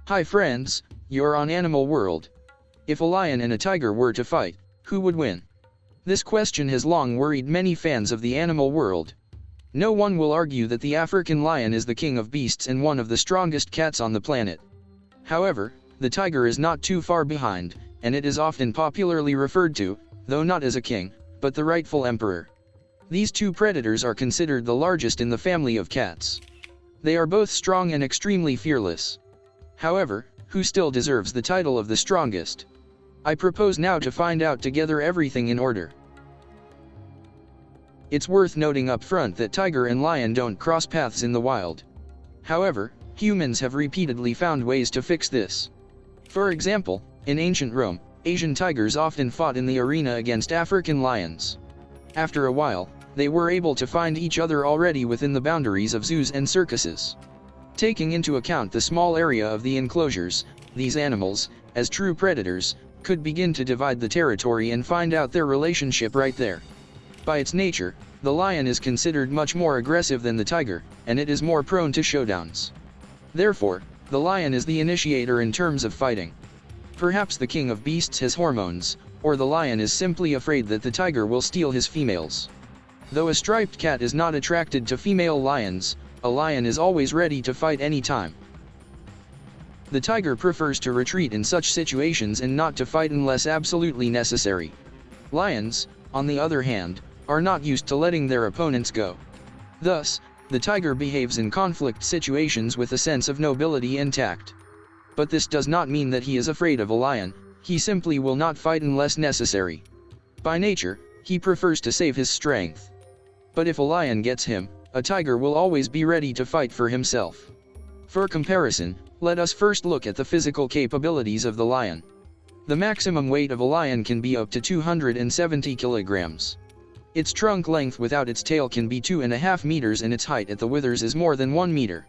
Hi friends, you're on Animal World. If a lion and a tiger were to fight, who would win? This question has long worried many fans of the animal world. No one will argue that the African lion is the king of beasts and one of the strongest cats on the planet. However, the tiger is not too far behind, and it is often popularly referred to, though not as a king, but the rightful emperor. These two predators are considered the largest in the family of cats. They are both strong and extremely fearless. However, who still deserves the title of the strongest? I propose now to find out together everything in order. It's worth noting up front that tiger and lion don't cross paths in the wild. However, humans have repeatedly found ways to fix this. For example, in ancient Rome, Asian tigers often fought in the arena against African lions. After a while, they were able to find each other already within the boundaries of zoos and circuses. Taking into account the small area of the enclosures, these animals, as true predators, could begin to divide the territory and find out their relationship right there. By its nature, the lion is considered much more aggressive than the tiger, and it is more prone to showdowns. Therefore, the lion is the initiator in terms of fighting. Perhaps the king of beasts has hormones, or the lion is simply afraid that the tiger will steal his females. Though a striped cat is not attracted to female lions, a lion is always ready to fight any time. The tiger prefers to retreat in such situations and not to fight unless absolutely necessary. Lions, on the other hand, are not used to letting their opponents go. Thus, the tiger behaves in conflict situations with a sense of nobility and tact. But this does not mean that he is afraid of a lion, he simply will not fight unless necessary. By nature, he prefers to save his strength. But if a lion gets him, a tiger will always be ready to fight for himself. For comparison, let us first look at the physical capabilities of the lion. The maximum weight of a lion can be up to 270 kilograms. Its trunk length without its tail can be 2.5 meters and its height at the withers is more than 1 meter.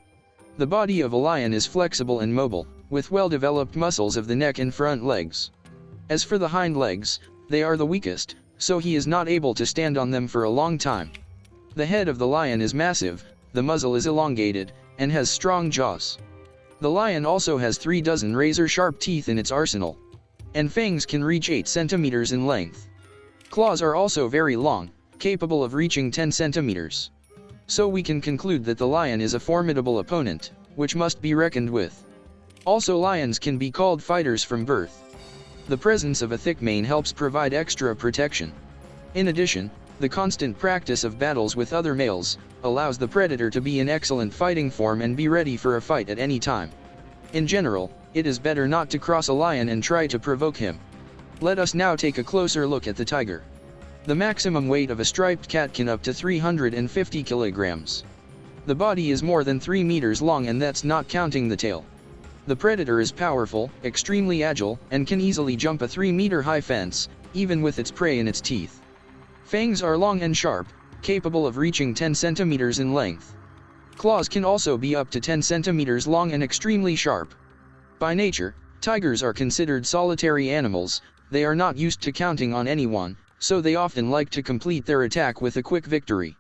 The body of a lion is flexible and mobile, with well-developed muscles of the neck and front legs. As for the hind legs, they are the weakest, so he is not able to stand on them for a long time. The head of the lion is massive, the muzzle is elongated, and has strong jaws. The lion also has 3 dozen razor-sharp teeth in its arsenal. And fangs can reach 8 centimeters in length. Claws are also very long, capable of reaching 10 centimeters. So we can conclude that the lion is a formidable opponent, which must be reckoned with. Also, lions can be called fighters from birth. The presence of a thick mane helps provide extra protection. In addition, the constant practice of battles with other males allows the predator to be in excellent fighting form and be ready for a fight at any time. In general, it is better not to cross a lion and try to provoke him. Let us now take a closer look at the tiger. The maximum weight of a striped cat can up to 350 kilograms. The body is more than 3 meters long, and that's not counting the tail. The predator is powerful, extremely agile, and can easily jump a 3-meter-high fence, even with its prey in its teeth. Fangs are long and sharp, capable of reaching 10 centimeters in length. Claws can also be up to 10 centimeters long and extremely sharp. By nature, tigers are considered solitary animals. They are not used to counting on anyone, so they often like to complete their attack with a quick victory.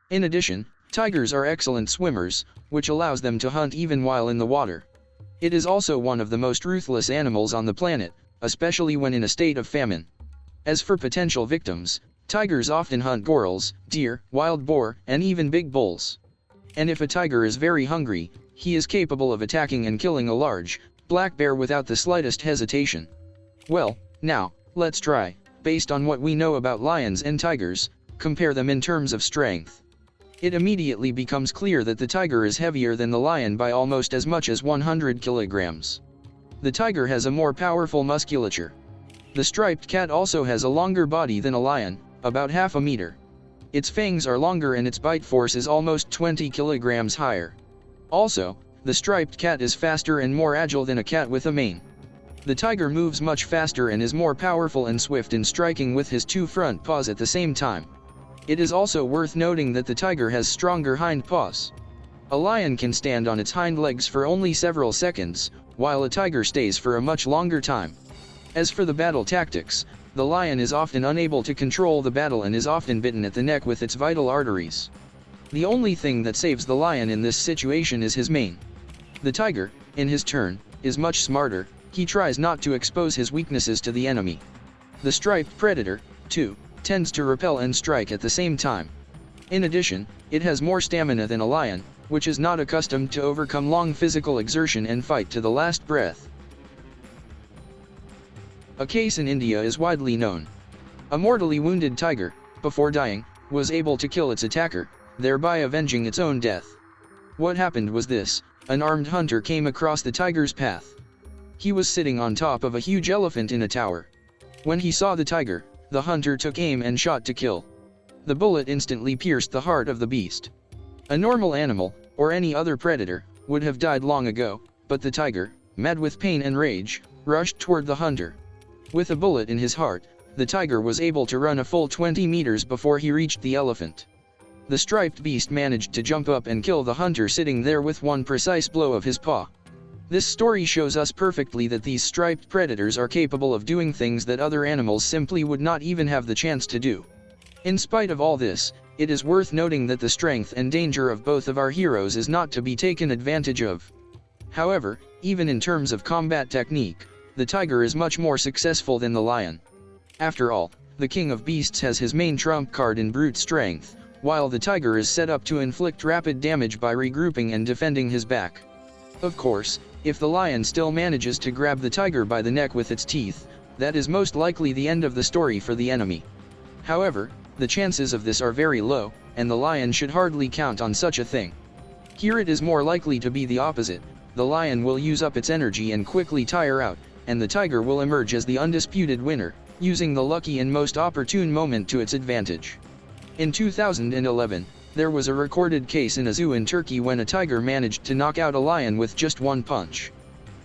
In addition, tigers are excellent swimmers, which allows them to hunt even while in the water. It is also one of the most ruthless animals on the planet, especially when in a state of famine. As for potential victims, tigers often hunt gorals, deer, wild boar, and even big bulls. And if a tiger is very hungry, he is capable of attacking and killing a large, black bear without the slightest hesitation. Well, now, let's try, based on what we know about lions and tigers, compare them in terms of strength. It immediately becomes clear that the tiger is heavier than the lion by almost as much as 100 kilograms. The tiger has a more powerful musculature. The striped cat also has a longer body than a lion, about half a meter. Its fangs are longer and its bite force is almost 20 kilograms higher. Also, the striped cat is faster and more agile than a cat with a mane. The tiger moves much faster and is more powerful and swift in striking with his 2 front paws at the same time. It is also worth noting that the tiger has stronger hind paws. A lion can stand on its hind legs for only several seconds, while a tiger stays for a much longer time. As for the battle tactics, the lion is often unable to control the battle and is often bitten at the neck with its vital arteries. The only thing that saves the lion in this situation is his mane. The tiger, in his turn, is much smarter. He tries not to expose his weaknesses to the enemy. The striped predator, too, tends to repel and strike at the same time. In addition, it has more stamina than a lion, which is not accustomed to overcome long physical exertion and fight to the last breath. A case in India is widely known. A mortally wounded tiger, before dying, was able to kill its attacker, thereby avenging its own death. What happened was this: an armed hunter came across the tiger's path. He was sitting on top of a huge elephant in a tower. When he saw the tiger, the hunter took aim and shot to kill. The bullet instantly pierced the heart of the beast. A normal animal, or any other predator, would have died long ago, but the tiger, mad with pain and rage, rushed toward the hunter. With a bullet in his heart, the tiger was able to run a full 20 meters before he reached the elephant. The striped beast managed to jump up and kill the hunter sitting there with one precise blow of his paw. This story shows us perfectly that these striped predators are capable of doing things that other animals simply would not even have the chance to do. In spite of all this, it is worth noting that the strength and danger of both of our heroes is not to be taken advantage of. However, even in terms of combat technique, the tiger is much more successful than the lion. After all, the king of beasts has his main trump card in brute strength, while the tiger is set up to inflict rapid damage by regrouping and defending his back. Of course, if the lion still manages to grab the tiger by the neck with its teeth, that is most likely the end of the story for the enemy. However, the chances of this are very low, and the lion should hardly count on such a thing. Here it is more likely to be the opposite: the lion will use up its energy and quickly tire out, and the tiger will emerge as the undisputed winner, using the lucky and most opportune moment to its advantage. In 2011, there was a recorded case in a zoo in Turkey when a tiger managed to knock out a lion with just one punch.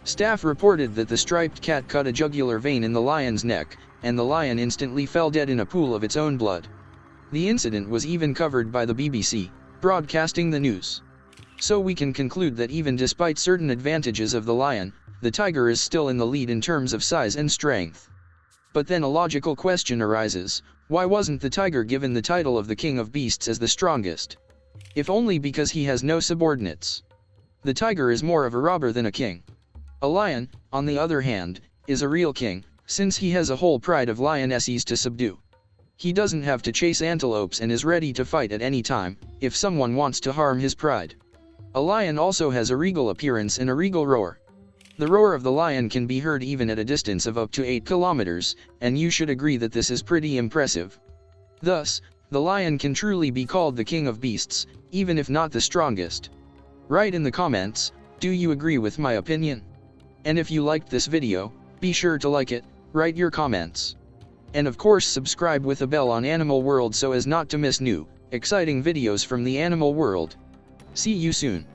Staff reported that the striped cat cut a jugular vein in the lion's neck, and the lion instantly fell dead in a pool of its own blood. The incident was even covered by the BBC, broadcasting the news. So we can conclude that even despite certain advantages of the lion, the tiger is still in the lead in terms of size and strength. But then a logical question arises: why wasn't the tiger given the title of the king of beasts as the strongest? If only because he has no subordinates. The tiger is more of a robber than a king. A lion, on the other hand, is a real king, since he has a whole pride of lionesses to subdue. He doesn't have to chase antelopes and is ready to fight at any time, if someone wants to harm his pride. A lion also has a regal appearance and a regal roar. The roar of the lion can be heard even at a distance of up to 8 kilometers, and you should agree that this is pretty impressive. Thus, the lion can truly be called the king of beasts, even if not the strongest. Write in the comments, do you agree with my opinion? And if you liked this video, be sure to like it, write your comments. And of course subscribe with a bell on Animal World so as not to miss new, exciting videos from the animal world. See you soon.